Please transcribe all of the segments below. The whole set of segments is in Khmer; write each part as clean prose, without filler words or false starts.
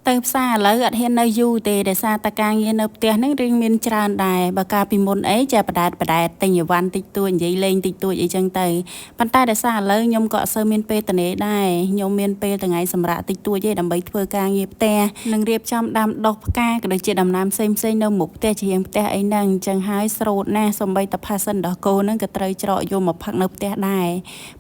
ទៅផ្សារឥឡូវអត់ហ៊ាននៅយូរទេដោយសារតែការងារនៅផ្ទះហ្នឹងរឿងមានច្រើនដែរបើកាលពីមុនអីចេះបដែតទិញអីវ៉ាន់តិចតួចនិយាយលេងតិចតួចអីចឹងទៅប៉ុន្តែដោយសារឥឡូវខ្ញុំក៏អត់សូវមានពេលទៅដែរខ្ញុំមានពេលថ្ងៃសម្រាប់តិចតួចទេដើម្បីធ្វើការងារផ្ទះនិងរៀបចំដាំដុះផ្កាក៏ដូចជាដំណាំផ្សេងនៅមុខផ្ទះជារៀងផ្ទះអីហ្នឹងអញ្ចឹងហើយស្រោតណាស់សំបីតផាសិនដោះគោហ្នឹងក៏ត្រូវច្រកយកមកផឹកនៅផ្ទះដែរ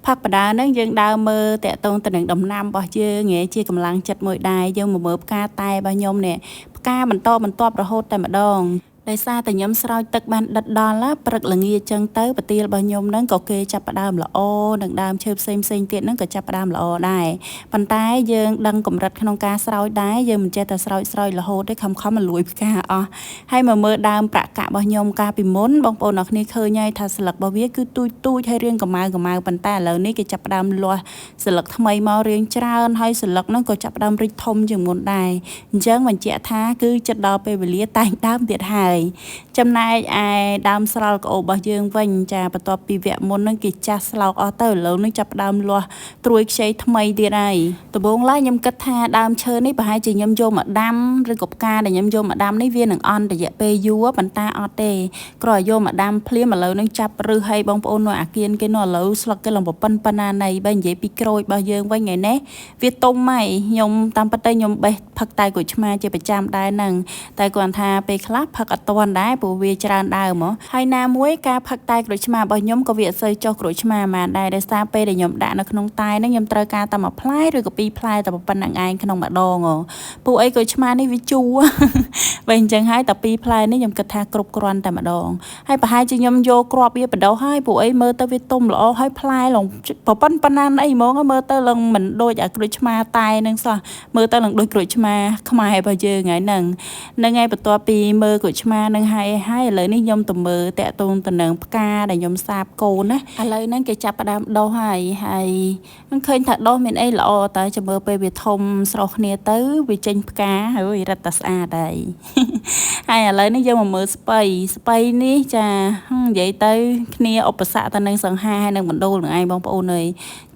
ផឹកបដាហ្នឹងយើងដើរមើលតាក់ទងទៅនឹងដំណាំរបស់យើងជាកម្លាំងចិត្តមួយដែរយើងមកមើលផ្កាតែរបស់ខ្ញុំនេះផ្កាបន្តបន្ទាប់រហូតតែម្ដងដោយសារតែខ្ញុំស្រោចទឹកបានដិតដល់ព្រឹកល្ងាចចឹងទៅប្រទាលរបស់ខ្ញុំហ្នឹងក៏គេចាប់ផ្ដើមល្អនិងដើមឈើផ្សេងទៀតហ្នឹងក៏ចាប់ផ្ដើមល្អដែរប៉ុន្តែយើងដឹងកម្រិតក្នុងការស្រោចដែរយើងមិនចេះតែស្រោចរហូតទេខំមកលួយផ្កាអស់ហើយមកមើលដើមប្រាក់កាក់របស់ខ្ញុំកាលពីមុនបងប្អូនអរគ្នាឃើញហើយថាស្លឹករបស់វាគឺទូចហើយរាងកម្ៅប៉ុន្តែឥឡូវនេះគេចាប់ផ្ដើមលាស់ស្លឹកថ្មីមករាងច្រើនហើយស្លឹកហ្នឹងក៏ចាប់ផ្ដើមរីកធំជាងមុនដែរអញ្ចឹងបញ្ជាក់ថាគឺចិត្តដល់ពេលវេលាតែងដើមទៀតហើយចំណែកឯដើមស្រល់ក្អូបរបស់យើងវិញចាបន្ទាប់ពីវគ្គមុនហ្នឹងគេចាស់ស្លោកអស់ទៅឥឡូវនេះចាប់ផ្ដើមលាស់ត្រួយខ្ចីថ្មីទៀតហើយដំបូងឡើយខ្ញុំគិតថាដើមឈើនេះប្រហែលជាខ្ញុំយកមកដាំឬក៏ផ្កាដែលខ្ញុំយកមកដាំនេះវានឹងអន់រយៈពេលយូរប៉ុន្តែអត់ទេគ្រាន់តែយកមកដាំភ្លាមឥឡូវនឹងចាប់រឹសឲ្យបងប្អូននៅអាគៀនគេនោះឥឡូវស្លឹកគេឡើងប៉ុណ្ណាណីបើនិយាយពីក្រូចរបស់យើងវិញថ្ងៃនេះវាទុំហើយខ្ញុំតាមពិតទៅខ្ញុំបេះផឹកតែក្រូចឆ្មាជាប្រចាំដែរហ្នឹងតែគាត់ថាពេលខ្លះផឹកអត់ទាន់ដែរព្រោះវាច្រើនដើមហ៎ហើយណាមួយការផឹកតែក្រូចឆ្មារបស់ខ្ញុំក៏វាអត់សូវចុះក្រូចឆ្មាហ្មងដែរដោយសារពេលដែលខ្ញុំដាក់នៅក្នុងតែហ្នឹងខ្ញុំត្រូវការតែមួយផ្លែឬក៏ពីរផ្លែតែប៉ុណ្្នឹងឯងក្នុងម្ដងពួកអីក្រូចឆ្មានេះវាជូរបើអញ្ចឹងហើយតែពីរផ្លែនេះខ្ញុំគិតថាគ្រប់គ្រាន់តែម្ដងហើយប្រហែលជាខ្ញុំយកគ្រាប់វាបដោះហើយពួកអីមើលទៅវាទុំល្អហើយផ្លែឡើងប៉ុណ្ណាអីហ្មងមើលទៅឡើងមិនដូចអាក្រូចឆ្មាតែហ្នឹងសោះមើលទៅឡើងដូចក្រូចឆ្មាខ្មែររបស់យើងហ្នឹងហើយបន្ទាប់ពីមើលក្រូចឆ្មានឹងហើយឥឡូវនេះខ្ញុំទៅមើលតាក់ទងទៅនឹងផ្កាដែលខ្ញុំសាបកូនណាឥឡូវហ្នឹងគេចាប់ផ្ដើមដុះហើយខ្ញុំឃើញថាដុះមានអីល្អតែចាំមើលពេលវាធំស្រស់គ្នាទៅវាចេញផ្កាហើយរឹតតែស្អាតហើយហើយឥឡូវនេះយើងមកមើលស្ពៃនេះចានិយាយទៅគ្នាឧបសគ្គទៅនឹងសង្ហាហើយនឹងបណ្ដូលនឹងឯងបងប្អូនអើយ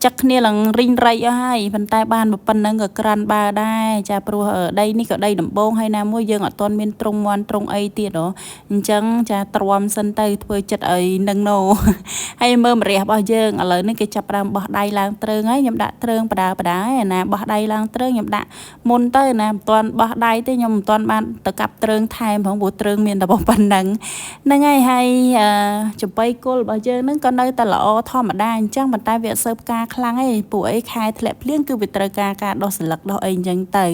ចឹកគ្នាឡើងរីងរៃអស់ហើយប៉ុន្តែបានប៉ុណ្្នឹងក៏ក្រាន់បើដែរចាព្រោះដីនេះក៏ដីដំបងហើយណាមួយយើងអត់ទាន់មានទ្រុងមន់ទ្រុងអីទៀតហ៎អញ្ចឹងចាទ្រាំសិនទៅធ្វើចិត្តឲ្យនឹងណូហើយមើលម្រះរបស់យើងឥឡូវនេះគេចាប់ផ្ដើមបោះដៃឡើងទ្រើងហើយខ្ញុំដាក់ទ្រើងបដាឯណាបោះដៃឡើងទ្រើងខ្ញុំដាក់មុនទៅណាមិនទាន់បោះដៃទេខ្ញុំមិនទាន់បានទៅកាប់ទ្រើងថែមផងព្រោះទ្រើងមានតែប៉ុណ្្នឹងហ្នឹងហើយចំបៃគល់របស់យើងហ្នឹងក៏នៅតែល្អធម្មតាអញ្ចឹងប៉ុន្តែវាអត់សូវផ្កាខ្លាំងទេពួកអីខែធ្លាក់ភ្លៀងគឺវាត្រូវការដុះស្លឹកដុះអីអញ្ចឹងទៅ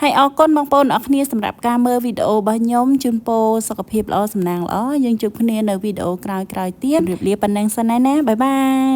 ហើយអរគុណបងប្អូនអរគ្នាសម្រាប់ការមើលវីដេអូរបស់ខ្ញុំជូនពរសុខភាពល្អសំណាងល្អយើងជួបគ្នានៅវីដេអូក្រោយទៀតជម្រាបលាប៉ុណ្ណឹងសិនណាបាយបាយ